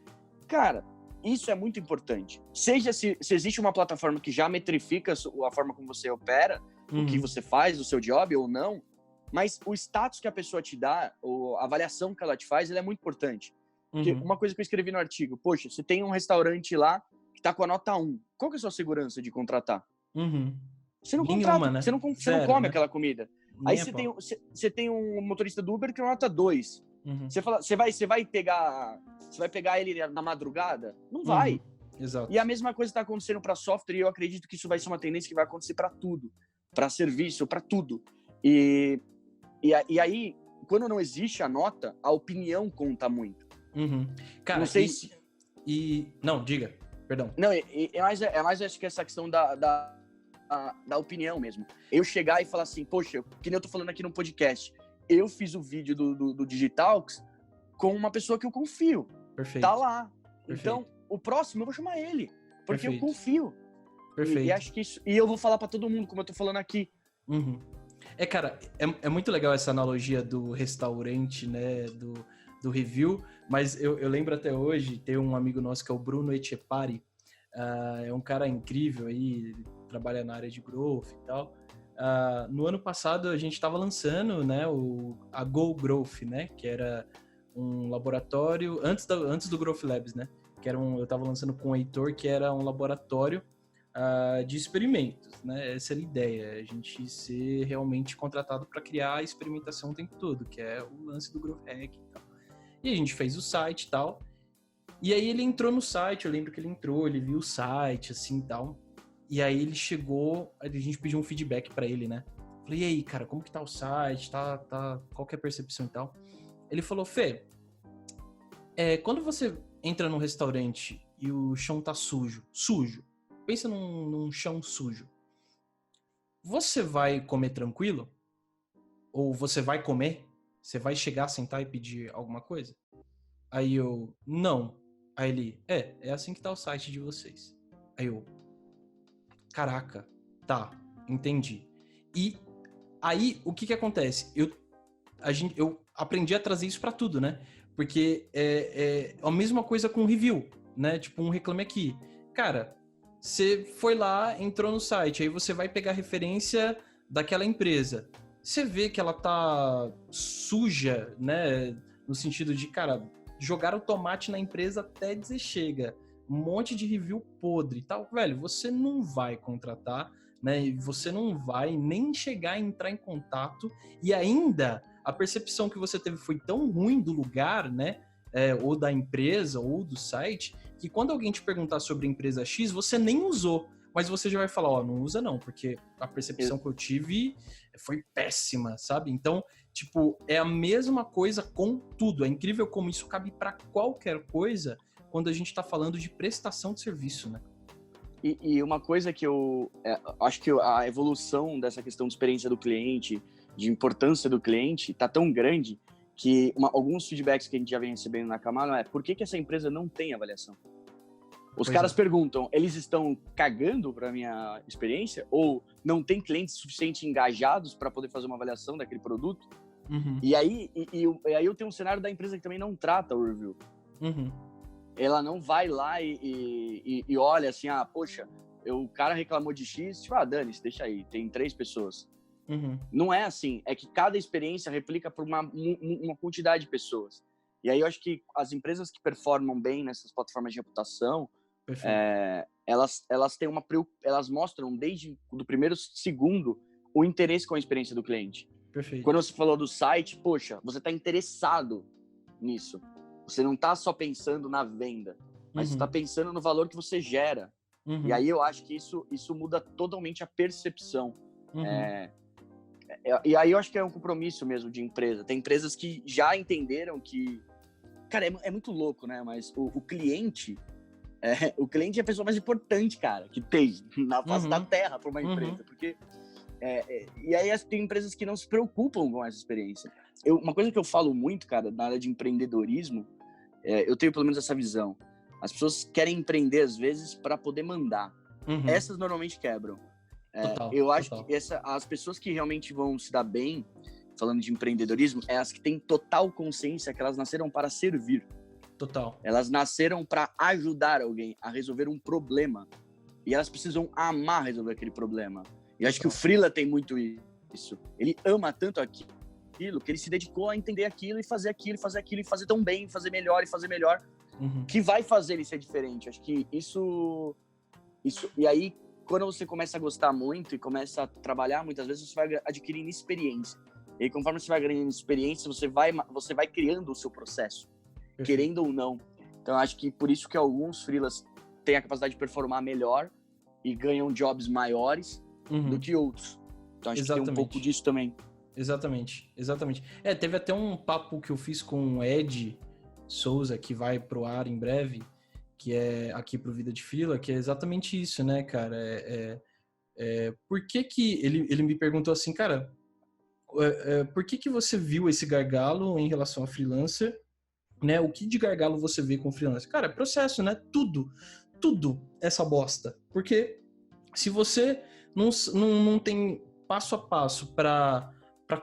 Cara, isso é muito importante. Seja se existe uma plataforma que já metrifica a forma como você opera, o que você faz, o seu job ou não, mas o status que a pessoa te dá, ou a avaliação que ela te faz, ele é muito importante. Porque uma coisa que eu escrevi no artigo, poxa, você tem um restaurante lá que tá com a nota 1. Qual que é a sua segurança de contratar? Você não contrata, né? Você não come, né, aquela comida. Nem aí você tem um motorista do Uber que é nota 2. Você vai pegar ele na madrugada? Não vai. Exato. E a mesma coisa está acontecendo para software e eu acredito que isso vai ser uma tendência que vai acontecer para tudo. Para serviço, para tudo. E aí, quando não existe a nota, a opinião conta muito. Cara, não sei se... Não, diga. Perdão. Não, é mais acho que essa questão da opinião mesmo. Eu chegar e falar assim, poxa, que nem eu tô falando aqui no podcast, eu fiz o vídeo do Digitalks com uma pessoa que eu confio. Perfeito. Tá lá. Perfeito. Então, o próximo eu vou chamar ele, porque Perfeito. eu confio. Perfeito. E acho que isso... E eu vou falar pra todo mundo, como eu tô falando aqui. Cara, é muito legal essa analogia do restaurante, né, do review, mas eu lembro até hoje, tem um amigo nosso que é o Bruno Etchepari, é um cara incrível aí, trabalha na área de growth e tal. No ano passado a gente estava lançando, né, a Go Growth, né, que era um laboratório antes do Growth Labs, né, que eu estava lançando com o Heitor, que era um laboratório de experimentos, né? Essa era a ideia, a gente ser realmente contratado para criar a experimentação o tempo todo, que é o lance do Growth Hack e tal. E a gente fez o site e tal. E aí ele entrou no site, eu lembro que ele entrou, ele viu o site, assim, e tal. E aí ele chegou, a gente pediu um feedback para ele, né? Falei, e aí, cara, como que tá o site? Qual que é a percepção e tal? Ele falou, Fê, quando você entra num restaurante e o chão tá sujo, pensa num chão sujo. Você vai comer tranquilo? Ou você vai comer? Você vai chegar, sentar e pedir alguma coisa? Aí eu, não. Aí ele, é assim que tá o site de vocês. Aí eu, caraca, tá, entendi. E aí, o que acontece? Eu aprendi a trazer isso pra tudo, né? Porque é a mesma coisa com review, né? Tipo, um Reclame Aqui. Cara, você foi lá, entrou no site, aí você vai pegar a referência daquela empresa. Você vê que ela tá suja, né? No sentido de, cara, jogaram tomate na empresa até dizer chega. Um monte de review podre e tal. Velho, você não vai contratar, né? E você não vai nem chegar a entrar em contato. E ainda, a percepção que você teve foi tão ruim do lugar, né? Ou da empresa, ou do site, que quando alguém te perguntar sobre a empresa X, você nem usou, mas você já vai falar, ó, não usa não, porque a percepção que eu tive foi péssima, sabe? Então, tipo, é a mesma coisa com tudo. É incrível como isso cabe para qualquer coisa quando a gente tá falando de prestação de serviço, né? E uma coisa que eu acho que a evolução dessa questão de experiência do cliente, de importância do cliente, tá tão grande que alguns feedbacks que a gente já vem recebendo na Camada por que essa empresa não tem avaliação? Os caras perguntam, eles estão cagando para minha experiência ou não tem clientes suficientemente engajados para poder fazer uma avaliação daquele produto? Uhum. E aí eu tenho um cenário da empresa que também não trata o review. Uhum. Ela não vai lá e olha assim, poxa, o cara reclamou de X, tipo, dane-se, deixa aí, tem 3 pessoas. Uhum. Não é assim, é que cada experiência replica por uma quantidade de pessoas. E aí eu acho que as empresas que performam bem nessas plataformas de reputação, elas têm elas mostram desde o primeiro segundo o interesse com a experiência do cliente. Perfeito. Quando você falou do site, poxa, você está interessado nisso. Você não está só pensando na venda, mas você está pensando no valor que você gera. E aí eu acho que isso muda totalmente a percepção. E aí eu acho que é um compromisso mesmo de empresa. Tem empresas que já entenderam que... Cara, é muito louco, né? Mas o cliente é a pessoa mais importante, cara, que tem na face da terra para uma empresa. Porque... e aí tem empresas que não se preocupam com essa experiência. Uma coisa que eu falo muito, cara, na área de empreendedorismo, eu tenho pelo menos essa visão. As pessoas querem empreender, às vezes, para poder mandar. Essas normalmente quebram. Eu acho que as pessoas que realmente vão se dar bem, falando de empreendedorismo, é as que têm total consciência que elas nasceram para servir. Total. Elas nasceram para ajudar alguém a resolver um problema. E elas precisam amar resolver aquele problema. E acho que o freela tem muito isso. Ele ama tanto aquilo que ele se dedicou a entender aquilo e fazer tão bem, fazer melhor, que vai fazer ele ser diferente. Acho que isso... E aí, quando você começa a gostar muito e começa a trabalhar, muitas vezes você vai adquirindo experiência. E aí, conforme você vai ganhando experiência, você vai criando o seu processo, querendo ou não. Então, acho que por isso que alguns freelas têm a capacidade de performar melhor e ganham jobs maiores do que outros. Então, acho que tem um pouco disso também. Exatamente. Teve até um papo que eu fiz com o Ed Souza, que vai pro ar em breve, que é aqui pro Vida de Fila, que é exatamente isso, né, cara? Por que ele me perguntou assim, cara, por que você viu esse gargalo em relação a freelancer, né? O que de gargalo você vê com freelancer? Cara, é processo, né? Tudo essa bosta. Porque se você não tem passo a passo para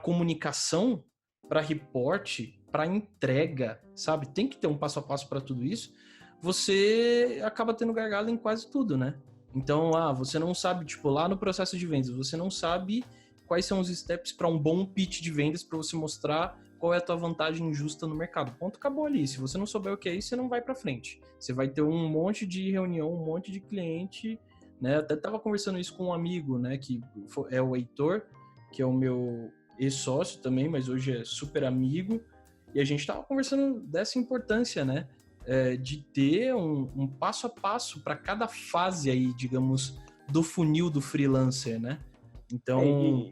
comunicação, para reporte, para entrega, sabe? Tem que ter um passo a passo para tudo isso. Você acaba tendo gargalo em quase tudo, né? Então, você não sabe, tipo, lá no processo de vendas, você não sabe quais são os steps para um bom pitch de vendas para você mostrar qual é a tua vantagem justa no mercado. Ponto, acabou ali. Se você não souber o que é isso, você não vai para frente. Você vai ter um monte de reunião, um monte de cliente, né? Até tava conversando isso com um amigo, né, que é o Heitor, que é o meu ex-sócio também, mas hoje é super amigo, e a gente tava conversando dessa importância, né, de ter um passo a passo para cada fase aí, digamos, do funil do freelancer, né? Então...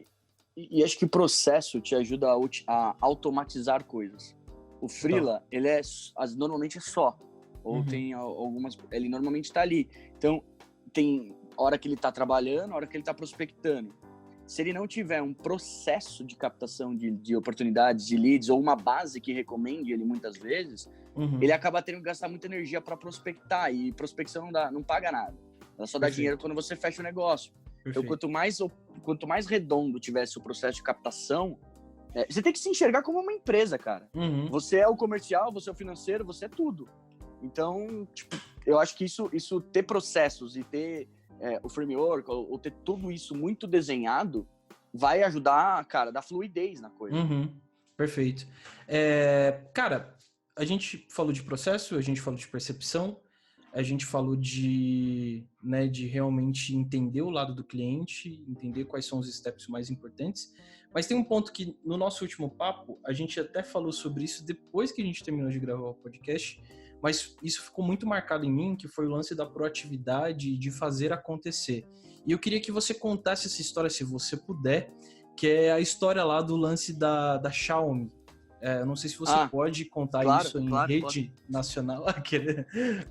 E acho que o processo te ajuda a automatizar coisas. O freela, ele normalmente é só. Ou tem algumas... Ele normalmente está ali. Então, tem hora que ele está trabalhando, hora que ele está prospectando. Se ele não tiver um processo de captação de oportunidades, de leads, ou uma base que recomende ele muitas vezes, ele acaba tendo que gastar muita energia para prospectar. E prospecção não paga nada. Ela só dá dinheiro quando você fecha o negócio. Então, quanto mais redondo tivesse o processo de captação, você tem que se enxergar como uma empresa, cara. Você é o comercial, você é o financeiro, você é tudo. Então, tipo, eu acho que isso ter processos e ter o framework, ou ter tudo isso muito desenhado, vai ajudar, cara, a dar fluidez na coisa. Perfeito. Cara, a gente falou de processo, a gente falou de percepção, a gente falou de realmente entender o lado do cliente, entender quais são os steps mais importantes, mas tem um ponto que no nosso último papo, a gente até falou sobre isso depois que a gente terminou de gravar o podcast, mas isso ficou muito marcado em mim, que foi o lance da proatividade, de fazer acontecer. E eu queria que você contasse essa história, se você puder, que é a história lá do lance da Xiaomi. Eu não sei se você pode contar isso em rede nacional,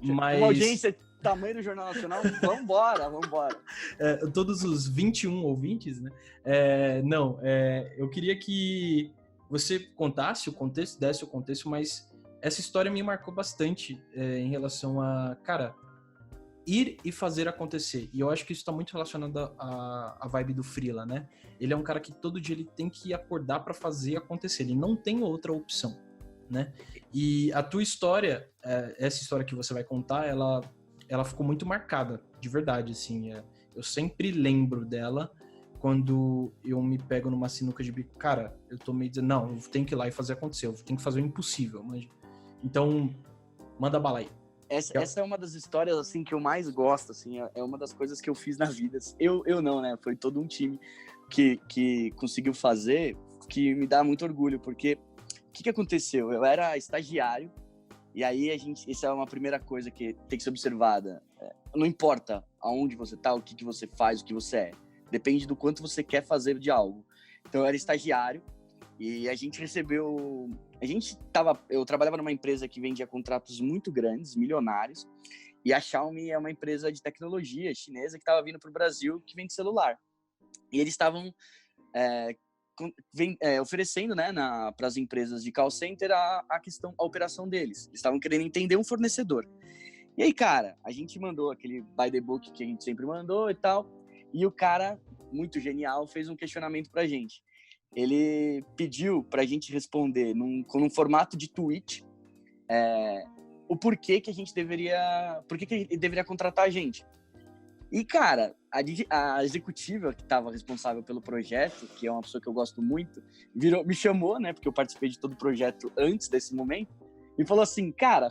mas... Uma audiência tamanho do Jornal Nacional, vambora. Todos os 21 ouvintes, né? Eu queria que você contasse o contexto, desse o contexto, mas essa história me marcou bastante em relação a, cara, ir e fazer acontecer. E eu acho que isso está muito relacionado à vibe do freela, né? Ele é um cara que todo dia ele tem que acordar para fazer acontecer. Ele não tem outra opção, né? E a tua história, essa história que você vai contar, ela ficou muito marcada, de verdade, assim. Eu sempre lembro dela quando eu me pego numa sinuca de bico. Cara, eu tô meio dizendo, não, eu tenho que ir lá e fazer acontecer. Eu tenho que fazer o impossível. Então, manda bala aí. Essa é uma das histórias, assim, que eu mais gosto, assim, é uma das coisas que eu fiz na vida. Eu não, né? Foi todo um time que conseguiu fazer, que me dá muito orgulho, porque o que aconteceu? Eu era estagiário, e aí essa é uma primeira coisa que tem que ser observada. Não importa aonde você tá, o que você faz, o que você é. Depende do quanto você quer fazer de algo. Então, eu era estagiário, e a gente recebeu... Eu trabalhava numa empresa que vendia contratos muito grandes, milionários, e a Xiaomi é uma empresa de tecnologia chinesa que estava vindo para o Brasil, que vende celular. E eles estavam oferecendo, né, para as empresas de call center a operação deles. Eles estavam querendo entender um fornecedor. E aí, cara, a gente mandou aquele by the book que a gente sempre mandou e tal, e o cara, muito genial, fez um questionamento para a gente. Ele pediu para a gente responder com um formato de tweet o porquê que ele deveria contratar a gente. E, cara, a executiva que estava responsável pelo projeto, que é uma pessoa que eu gosto muito, me chamou, né, porque eu participei de todo o projeto antes desse momento, e falou assim, cara,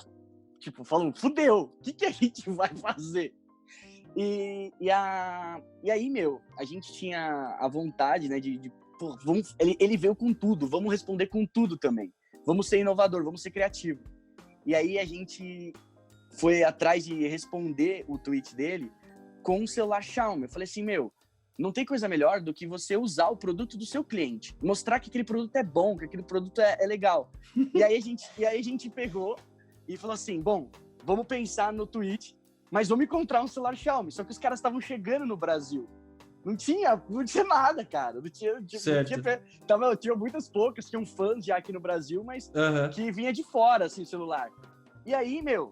tipo, falando, fudeu, o que a gente vai fazer? E aí, meu, a gente tinha a vontade, né, ele veio com tudo, vamos responder com tudo também. Vamos ser inovador, vamos ser criativo. E aí a gente foi atrás de responder o tweet dele com um celular Xiaomi. Eu falei assim, meu, não tem coisa melhor do que você usar o produto do seu cliente. Mostrar que aquele produto é bom, que aquele produto é legal. E aí a gente pegou e falou assim, bom, vamos pensar no tweet, mas vamos encontrar um celular Xiaomi. Só que os caras estavam chegando no Brasil. Não tinha nada, cara. Tinha muitas poucas, tinham fãs já aqui no Brasil, mas que vinha de fora, assim, o celular. E aí, meu,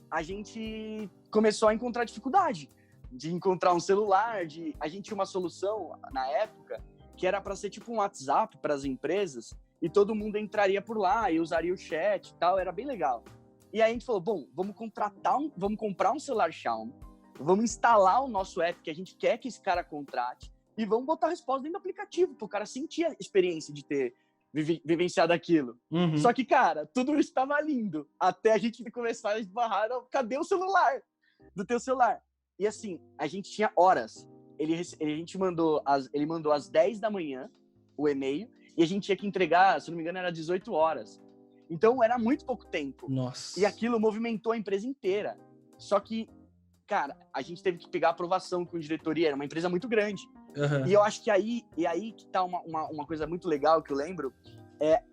a gente começou a encontrar dificuldade de encontrar um celular, a gente tinha uma solução, na época, que era para ser tipo um WhatsApp para as empresas, e todo mundo entraria por lá e usaria o chat e tal, era bem legal. E aí a gente falou, bom, vamos comprar um celular Xiaomi, vamos instalar o nosso app que a gente quer que esse cara contrate e vamos botar a resposta dentro do aplicativo, pro cara sentir a experiência de ter vivenciado aquilo. Uhum. Só que, cara, tudo isso estava lindo, até a gente começar a esbarrar, cadê o celular do teu celular? E assim, a gente tinha horas. Ele mandou às 10 da manhã o e-mail e a gente tinha que entregar, se não me engano, era 18 horas. Então, era muito pouco tempo. Nossa. E aquilo movimentou a empresa inteira. Só que, cara, a gente teve que pegar aprovação com a diretoria, era uma empresa muito grande. Uhum. E eu acho que aí que tá uma coisa muito legal que eu lembro,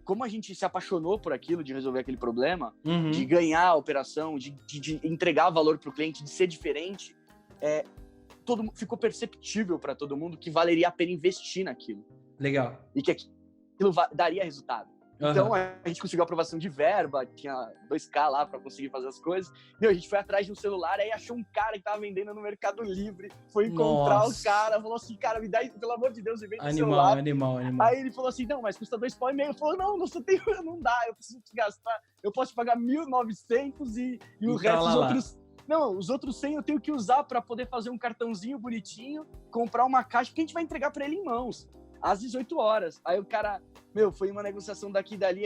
como a gente se apaixonou por aquilo, de resolver aquele problema, Uhum. de ganhar a operação, de entregar valor pro cliente, de ser diferente, ficou perceptível para todo mundo que valeria a pena investir naquilo. Legal. E que aquilo daria resultado. Então, a gente conseguiu aprovação de verba, tinha 2K lá pra conseguir fazer as coisas. A gente foi atrás de um celular, aí achou um cara que tava vendendo no Mercado Livre, foi encontrar o cara, falou assim, cara, me dá, pelo amor de Deus, me vende o celular. Animal. Aí ele falou assim, não, mas custa 2,5 pau. Falou, não dá, eu preciso te gastar, eu posso te pagar 1.900 e o resto, os outros... Não, os outros 100 eu tenho que usar pra poder fazer um cartãozinho bonitinho, comprar uma caixa, que a gente vai entregar pra ele em mãos, às 18 horas. Aí o cara, foi uma negociação daqui e dali,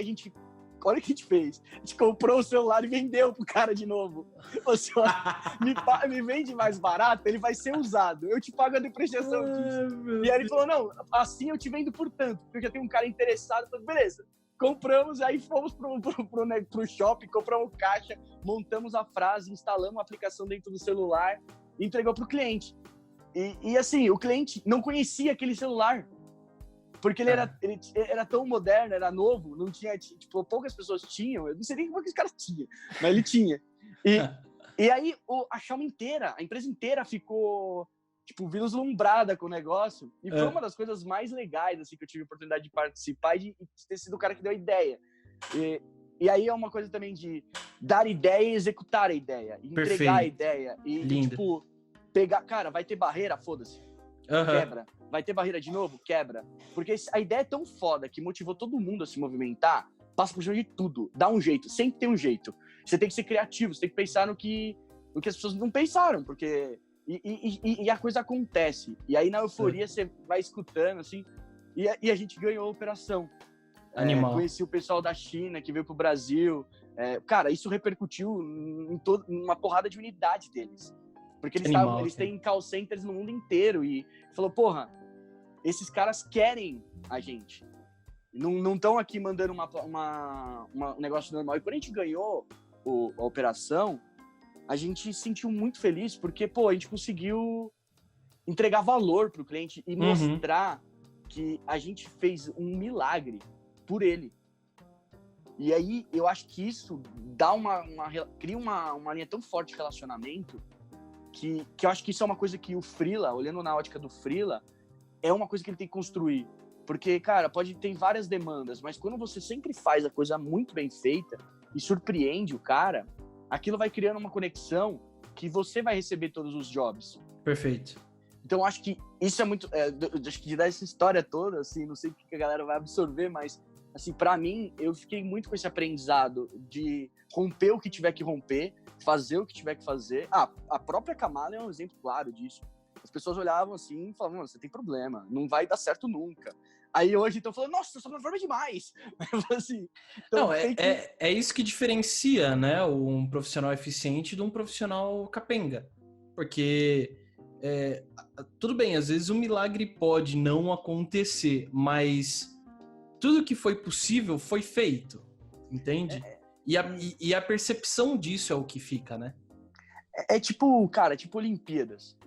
olha o que a gente fez. A gente comprou o celular e vendeu pro cara de novo. O celular me vende mais barato, ele vai ser usado. Eu te pago a depreciação disso. E aí ele falou, não, assim eu te vendo por tanto, porque já tem um cara interessado. Falei, beleza. Compramos, aí fomos pro shopping, compramos caixa, montamos a frase, instalamos a aplicação dentro do celular e entregou pro cliente. E assim, o cliente não conhecia aquele celular. Porque ele era tão moderno, era novo, não tinha, tipo, poucas pessoas tinham, eu não sei nem como que os caras tinham, mas ele tinha. E aí a empresa inteira ficou, tipo, vislumbrada com o negócio, e foi uma das coisas mais legais, assim, que eu tive a oportunidade de participar e de ter sido o cara que deu a ideia. E aí é uma coisa também de dar ideia e executar a ideia, entregar a ideia, e tipo, pegar, cara, vai ter barreira, foda-se, quebra. Vai ter barreira de novo? Quebra. Porque a ideia é tão foda que motivou todo mundo a se movimentar, passa por cima de tudo. Dá um jeito, sempre tem um jeito. Você tem que ser criativo, você tem que pensar no que as pessoas não pensaram, porque... E a coisa acontece. E aí, na euforia, você vai escutando, assim, e a gente ganhou a operação. Animal. Conheci o pessoal da China, que veio pro Brasil. Cara, isso repercutiu em uma porrada de unidade deles. Porque eles têm call centers no mundo inteiro. E falou, porra, esses caras querem a gente. Não estão aqui mandando um negócio normal. E quando a gente ganhou a operação, a gente se sentiu muito feliz, porque, pô, a gente conseguiu entregar valor pro cliente e mostrar que a gente fez um milagre por ele. E aí, eu acho que isso dá cria uma linha tão forte de relacionamento que eu acho que isso é uma coisa que o freela, olhando na ótica do freela, é uma coisa que ele tem que construir. Porque, cara, pode ter várias demandas, mas quando você sempre faz a coisa muito bem feita e surpreende o cara, aquilo vai criando uma conexão que você vai receber todos os jobs. Perfeito. Então, acho que isso é muito... acho que de dar essa história toda, assim, não sei o que a galera vai absorver, mas, assim, pra mim, eu fiquei muito com esse aprendizado de romper o que tiver que romper, fazer o que tiver que fazer. A própria Kamala é um exemplo claro disso. As pessoas olhavam assim e falavam, você tem problema, não vai dar certo nunca. Aí hoje estão falando, nossa, essa plataforma é demais. Assim, então, não, é isso que diferencia, né, um profissional eficiente de um profissional capenga. Porque, tudo bem, às vezes o milagre pode não acontecer, mas tudo que foi possível foi feito, entende? E a percepção disso é o que fica, né? Tipo, cara, tipo Olimpíadas.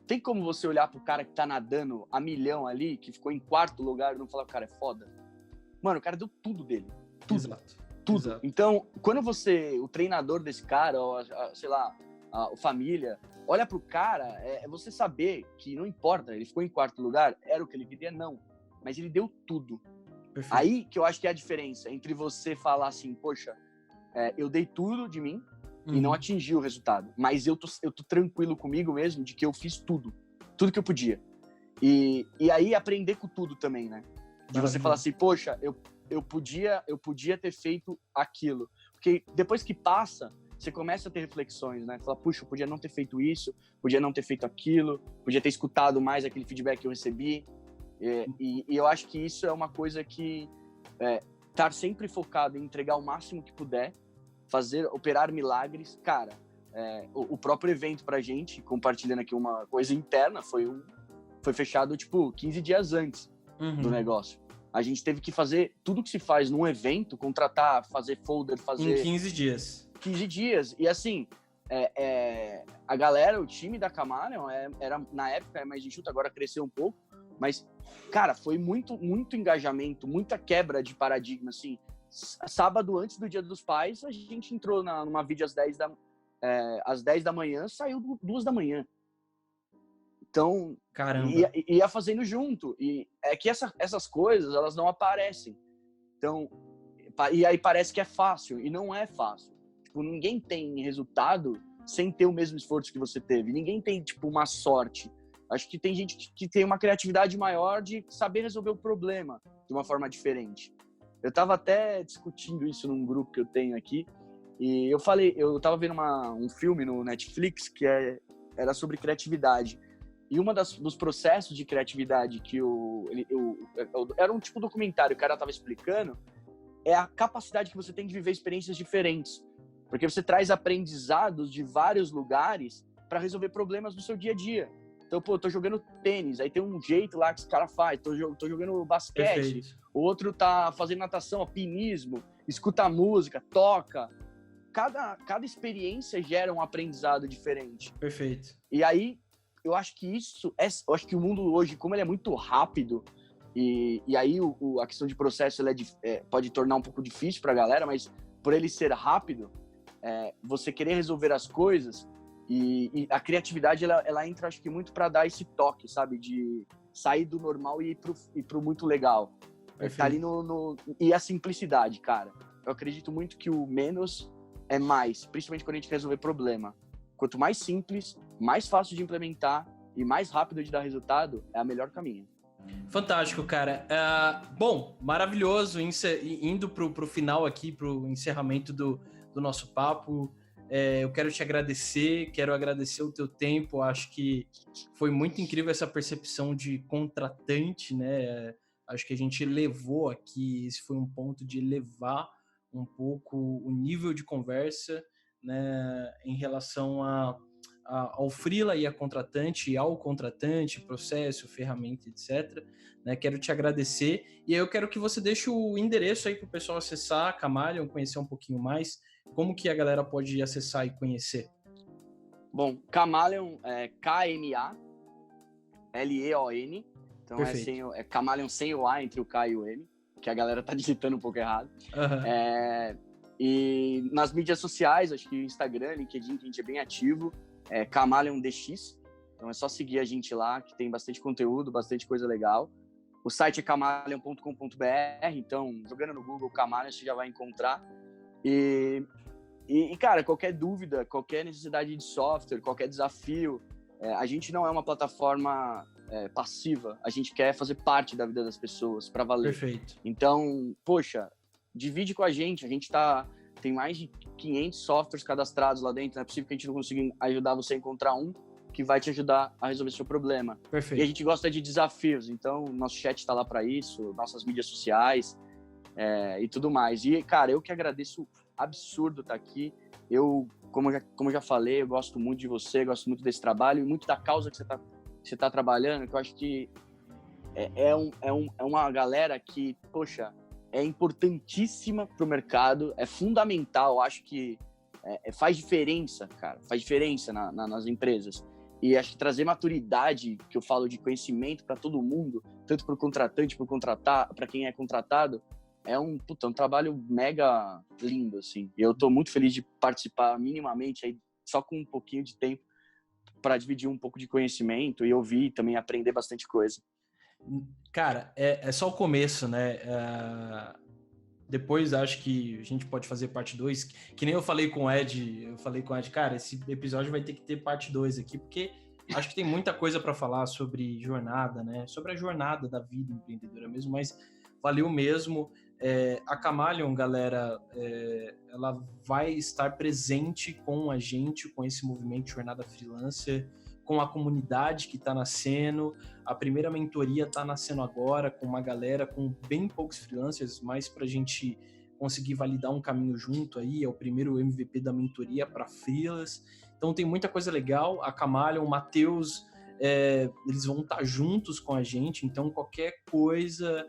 Tem como você olhar pro cara que tá nadando a milhão ali, que ficou em 4º lugar e não falar que o cara é foda? Mano, o cara deu tudo dele. Tudo. Exato. Tudo. Exato. Então, quando o treinador desse cara, ou sei lá, a família, olha pro cara, você saber que não importa, ele ficou em 4º lugar, era o que ele queria? Não. Mas ele deu tudo. Perfeito. Aí que eu acho que é a diferença entre você falar assim, poxa, eu dei tudo de mim, e não atingi o resultado. Mas eu tô tranquilo comigo mesmo de que eu fiz tudo que eu podia. E aí aprender com tudo também, né? De você falar assim, poxa, eu podia ter feito aquilo. Porque depois que passa, você começa a ter reflexões, né? Fala, puxa, eu podia não ter feito isso, podia não ter feito aquilo, podia ter escutado mais aquele feedback que eu recebi. E eu acho que isso é uma coisa que estar sempre focado em entregar o máximo que puder, operar milagres. Cara, o próprio evento pra gente, compartilhando aqui uma coisa interna, foi fechado, tipo, 15 dias antes do negócio. A gente teve que fazer tudo que se faz num evento, contratar, fazer folder, fazer... Em 15 dias. 15 dias. E assim, a galera, o time da Camaleon, era, na época, mais enxuto, agora cresceu um pouco, mas, cara, foi muito, muito engajamento, muita quebra de paradigma, assim. Sábado, antes do Dia dos Pais, a gente entrou numa vídeo às 10 da manhã, saiu 2 da manhã. Então, caramba, ia fazendo junto. E é que essas coisas, elas não aparecem. Então, e aí parece que é fácil, e não é fácil. Tipo, ninguém tem resultado sem ter o mesmo esforço que você teve. Ninguém tem, tipo, uma sorte. Acho que tem gente que tem uma criatividade maior de saber resolver o problema de uma forma diferente. Eu tava até discutindo isso num grupo que eu tenho aqui, e eu tava vendo um filme no Netflix que era sobre criatividade. E dos processos de criatividade que era um tipo documentário, o cara tava explicando, é a capacidade que você tem de viver experiências diferentes. Porque você traz aprendizados de vários lugares para resolver problemas do seu dia a dia. Então, pô, eu tô jogando tênis, aí tem um jeito lá que esse cara faz, tô jogando basquete, perfeito. o outro tá fazendo natação, alpinismo, escuta música, toca. Cada experiência gera um aprendizado diferente. Perfeito. E aí, eu acho que eu acho que o mundo hoje, como ele é muito rápido, e aí a questão de processo pode tornar um pouco difícil pra galera, mas por ele ser rápido, você querer resolver as coisas, e a criatividade, ela entra, acho que muito para dar esse toque, sabe? De sair do normal e ir pro muito legal. Tá ali e a simplicidade, cara. Eu acredito muito que o menos é mais, principalmente quando a gente resolver problema. Quanto mais simples, mais fácil de implementar e mais rápido de dar resultado, é a melhor caminho. Fantástico, cara. Bom, maravilhoso, indo pro final aqui, pro encerramento do nosso papo. Eu quero te agradecer, quero agradecer o teu tempo. Acho que foi muito incrível essa percepção de contratante, né? Acho que a gente elevou aqui, esse foi um ponto de elevar um pouco o nível de conversa, né, em relação ao freela e a contratante, ao contratante, processo, ferramenta, etc. Né? Quero te agradecer e eu quero que você deixe o endereço aí para o pessoal acessar a Camaleon, conhecer um pouquinho mais. Como que a galera pode acessar e conhecer? Bom, Camaleon é Kamaleon, então Perfeito. é Camaleon sem o A entre o K e o M, que a galera tá digitando um pouco errado. Uhum. E nas mídias sociais, acho que Instagram, LinkedIn, que a gente é bem ativo, é Camaleon DX, então é só seguir a gente lá, que tem bastante conteúdo, bastante coisa legal. O site é camaleon.com.br, então jogando no Google Camaleon você já vai encontrar. E, cara, qualquer dúvida, qualquer necessidade de software, qualquer desafio, a gente não é uma plataforma passiva, a gente quer fazer parte da vida das pessoas, para valer. Perfeito. Então, poxa, divide com a gente tem mais de 500 softwares cadastrados lá dentro, não é possível que a gente não consiga ajudar você a encontrar um que vai te ajudar a resolver seu problema. Perfeito. E a gente gosta de desafios, então nosso chat está lá para isso, nossas mídias sociais e tudo mais. E, cara, eu que agradeço, absurdo estar aqui. Eu, como eu já falei, eu gosto muito de você, gosto muito desse trabalho e muito da causa que você tá trabalhando, que eu acho que é uma galera que, poxa, é importantíssima pro mercado, é fundamental, acho que faz diferença, cara, faz diferença nas empresas. E acho que trazer maturidade, que eu falo de conhecimento para todo mundo, tanto para o contratante, para quem é contratado, é um trabalho mega lindo, assim. Eu tô muito feliz de participar minimamente, aí, só com um pouquinho de tempo, para dividir um pouco de conhecimento e ouvir e também aprender bastante coisa. Cara, é só o começo, né? Depois acho que a gente pode fazer parte 2, que nem eu falei com o Ed, cara, esse episódio vai ter que ter parte 2 aqui, porque acho que tem muita coisa para falar sobre jornada, né? Sobre a jornada da vida empreendedora mesmo, mas valeu mesmo. A Camalion, galera, ela vai estar presente com a gente, com esse movimento Jornada Freelancer, com a comunidade que está nascendo. A primeira mentoria está nascendo agora, com uma galera, com bem poucos freelancers, mas para a gente conseguir validar um caminho junto aí, é o primeiro MVP da mentoria para freelas. Então tem muita coisa legal. A Camalion, o Matheus, eles vão estar juntos com a gente, então qualquer coisa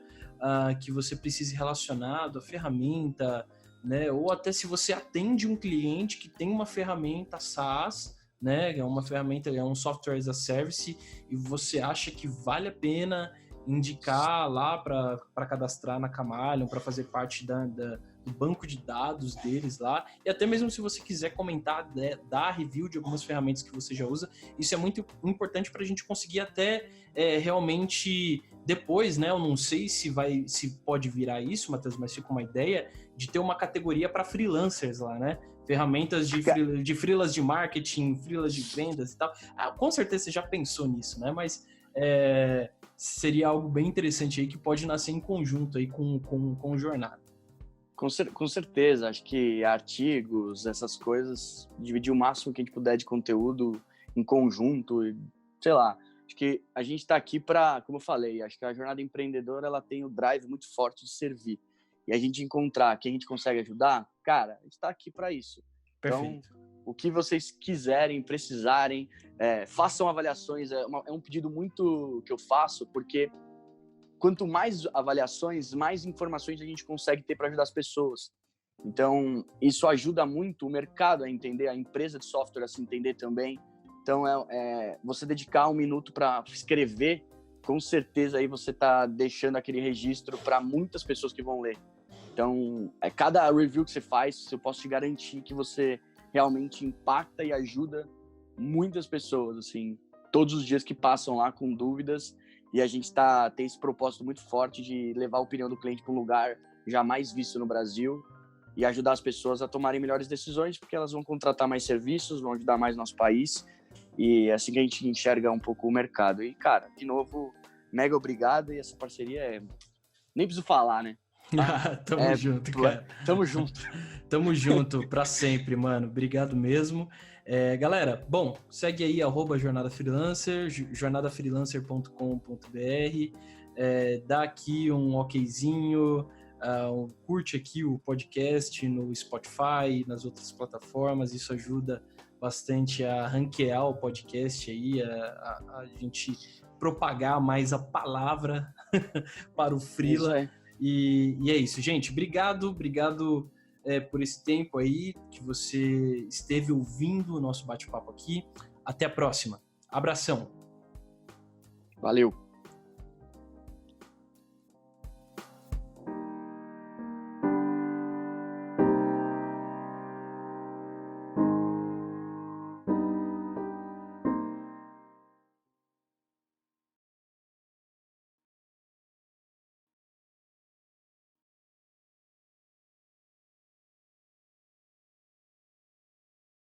que você precise relacionado à ferramenta, né? Ou até se você atende um cliente que tem uma ferramenta SaaS, né? É uma ferramenta, é um software as a service, e você acha que vale a pena indicar lá para cadastrar na Camalion, para fazer parte do banco de dados deles lá, e até mesmo se você quiser comentar, dar review de algumas ferramentas que você já usa, isso é muito importante para a gente conseguir até realmente depois, né, eu não sei se pode virar isso, Matheus, mas fica uma ideia de ter uma categoria para freelancers lá, né? Ferramentas de freelas de marketing, freelas de vendas e tal. Com certeza você já pensou nisso, né? Mas seria algo bem interessante aí que pode nascer em conjunto aí com Jornada. Com certeza, acho que artigos, essas coisas, dividir o máximo que a gente puder de conteúdo em conjunto, sei lá. Acho que a gente está aqui para, como eu falei, acho que a jornada empreendedora ela tem o drive muito forte de servir. E a gente encontrar quem a gente consegue ajudar, cara, a gente está aqui para isso. Perfeito. Então, o que vocês quiserem, precisarem, façam avaliações. É um pedido muito que eu faço, porque quanto mais avaliações, mais informações a gente consegue ter para ajudar as pessoas. Então, isso ajuda muito o mercado a entender, a empresa de software a se entender também. Então, você dedicar um minuto para escrever, com certeza aí você está deixando aquele registro para muitas pessoas que vão ler. Então, cada review que você faz, eu posso te garantir que você realmente impacta e ajuda muitas pessoas, assim, todos os dias que passam lá com dúvidas. E a gente tem esse propósito muito forte de levar a opinião do cliente para um lugar jamais visto no Brasil e ajudar as pessoas a tomarem melhores decisões, porque elas vão contratar mais serviços, vão ajudar mais nosso país. E é assim que a gente enxerga um pouco o mercado. E, cara, de novo, mega obrigado. E essa parceria nem preciso falar, né? Tamo junto, cara. Tamo junto. Tamo junto pra sempre, mano. Obrigado mesmo. Galera, bom, segue aí @Jornada Freelancer, jornadafreelancer.com.br, dá aqui um okzinho, curte aqui o podcast no Spotify, nas outras plataformas, isso ajuda bastante a ranquear o podcast aí, a gente propagar mais a palavra para o freela. E é isso, gente. Obrigado por esse tempo aí que você esteve ouvindo o nosso bate-papo aqui. Até a próxima. Abração. Valeu.